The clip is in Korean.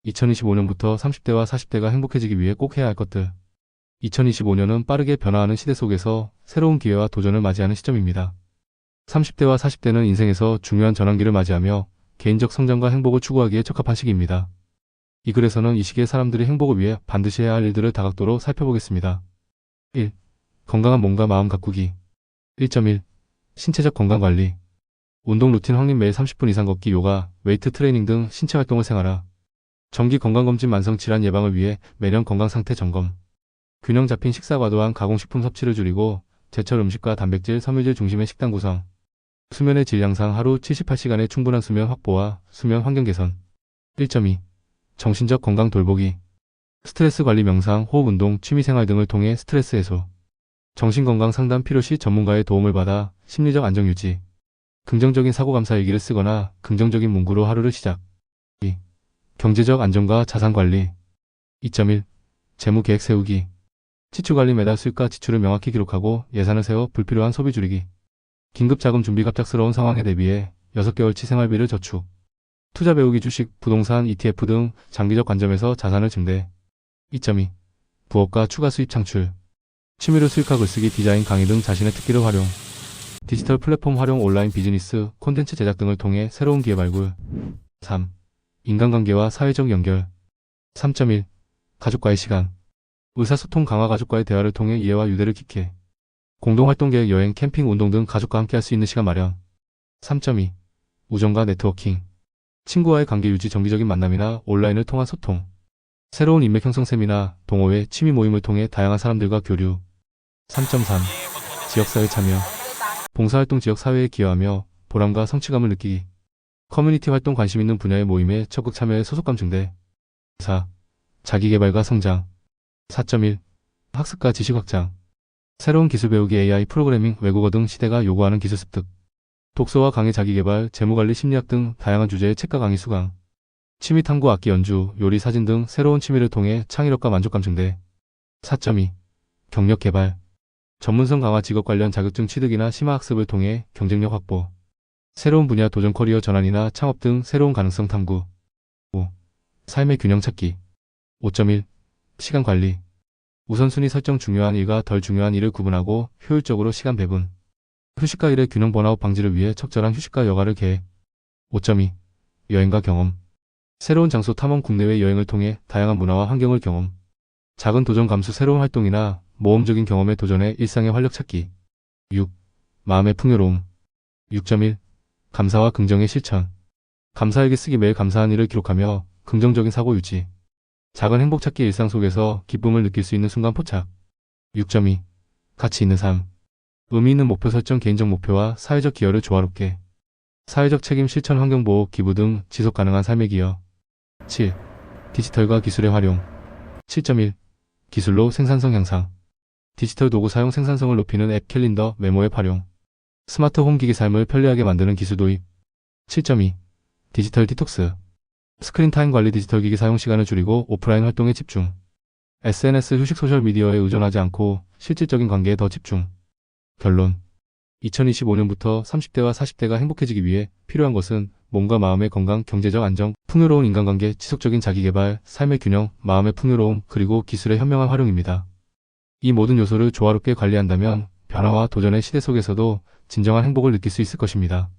2025년부터 30대와 40대가 행복해지기 위해 꼭 해야 할 것들. 2025년은 빠르게 변화하는 시대 속에서 새로운 기회와 도전을 맞이하는 시점입니다. 30대와 40대는 인생에서 중요한 전환기를 맞이하며 개인적 성장과 행복을 추구하기에 적합한 시기입니다. 이 글에서는 이 시기에 사람들이 행복을 위해 반드시 해야 할 일들을 다각도로 살펴보겠습니다. 1. 건강한 몸과 마음 가꾸기. 1.1. 신체적 건강관리. 운동 루틴 확립. 매일 30분 이상 걷기, 요가, 웨이트 트레이닝 등 신체 활동을 생활화. 정기 건강검진. 만성질환 예방을 위해 매년 건강상태 점검. 균형 잡힌 식사. 과도한 가공식품 섭취를 줄이고 제철 음식과 단백질, 섬유질 중심의 식단 구성. 수면의 질 향상. 하루 78시간의 충분한 수면 확보와 수면 환경 개선. 1.2. 정신적 건강 돌보기. 스트레스 관리. 명상, 호흡 운동, 취미생활 등을 통해 스트레스 해소. 정신건강 상담. 필요시 전문가의 도움을 받아 심리적 안정 유지. 긍정적인 사고감사 일기를 쓰거나 긍정적인 문구로 하루를 시작. 2. 경제적 안정과 자산 관리. 2.1. 재무 계획 세우기. 지출 관리. 매달 수입과 지출을 명확히 기록하고 예산을 세워 불필요한 소비 줄이기. 긴급 자금 준비. 갑작스러운 상황에 대비해 6개월치 생활비를 저축. 투자 배우기. 주식, 부동산, ETF 등 장기적 관점에서 자산을 증대. 2.2. 부업과 추가 수입 창출. 취미로 수익화. 글쓰기, 디자인, 강의 등 자신의 특기를 활용. 디지털 플랫폼 활용. 온라인 비즈니스, 콘텐츠 제작 등을 통해 새로운 기회 발굴. 3. 인간관계와 사회적 연결. 3.1. 가족과의 시간. 의사소통 강화. 가족과의 대화를 통해 이해와 유대를 깊게. 공동활동 계획. 여행, 캠핑, 운동 등 가족과 함께 할 수 있는 시간 마련. 3.2. 우정과 네트워킹. 친구와의 관계 유지. 정기적인 만남이나 온라인을 통한 소통. 새로운 인맥 형성. 세미나, 동호회, 취미 모임을 통해 다양한 사람들과 교류. 3.3. 지역사회 참여. 봉사활동. 지역사회에 기여하며 보람과 성취감을 느끼기. 커뮤니티 활동. 관심 있는 분야의 모임에 적극 참여해 소속감 증대. 4. 자기개발과 성장. 4.1. 학습과 지식 확장. 새로운 기술 배우기. AI, 프로그래밍, 외국어 등 시대가 요구하는 기술 습득. 독서와 강의. 자기개발, 재무관리, 심리학 등 다양한 주제의 책과 강의 수강. 취미 탐구. 악기 연주, 요리, 사진 등 새로운 취미를 통해 창의력과 만족감 증대. 4.2. 경력 개발. 전문성 강화. 직업 관련 자격증 취득이나 심화학습을 통해 경쟁력 확보. 새로운 분야 도전. 커리어 전환이나 창업 등 새로운 가능성 탐구. 5. 삶의 균형 찾기. 5.1. 시간 관리. 우선순위 설정. 중요한 일과 덜 중요한 일을 구분하고 효율적으로 시간 배분. 휴식과 일의 균형. 번아웃 방지를 위해 적절한 휴식과 여가를 계획. 5.2. 여행과 경험. 새로운 장소 탐험. 국내외 여행을 통해 다양한 문화와 환경을 경험. 작은 도전 감수. 새로운 활동이나 모험적인 경험에 도전해 일상의 활력 찾기. 6. 마음의 풍요로움. 6.1. 감사와 긍정의 실천. 감사일기 쓰기. 매일 감사한 일을 기록하며 긍정적인 사고 유지. 작은 행복 찾기. 일상 속에서 기쁨을 느낄 수 있는 순간 포착. 6.2. 가치 있는 삶. 의미 있는 목표 설정. 개인적 목표와 사회적 기여를 조화롭게. 사회적 책임 실천. 환경보호, 기부 등 지속 가능한 삶의 기여. 7. 디지털과 기술의 활용. 7.1. 기술로 생산성 향상. 디지털 도구 사용. 생산성을 높이는 앱, 캘린더, 메모 앱 활용. 스마트 홈 기기. 삶을 편리하게 만드는 기술 도입. 7.2. 디지털 디톡스. 스크린 타임 관리. 디지털 기기 사용 시간을 줄이고 오프라인 활동에 집중. SNS, 휴식, 소셜미디어에 의존하지 않고 실질적인 관계에 더 집중. 결론. 2025년부터 30대와 40대가 행복해지기 위해 필요한 것은 몸과 마음의 건강, 경제적 안정, 풍요로운 인간관계, 지속적인 자기개발, 삶의 균형, 마음의 풍요로움, 그리고 기술의 현명한 활용입니다. 이 모든 요소를 조화롭게 관리한다면 변화와 도전의 시대 속에서도 진정한 행복을 느낄 수 있을 것입니다.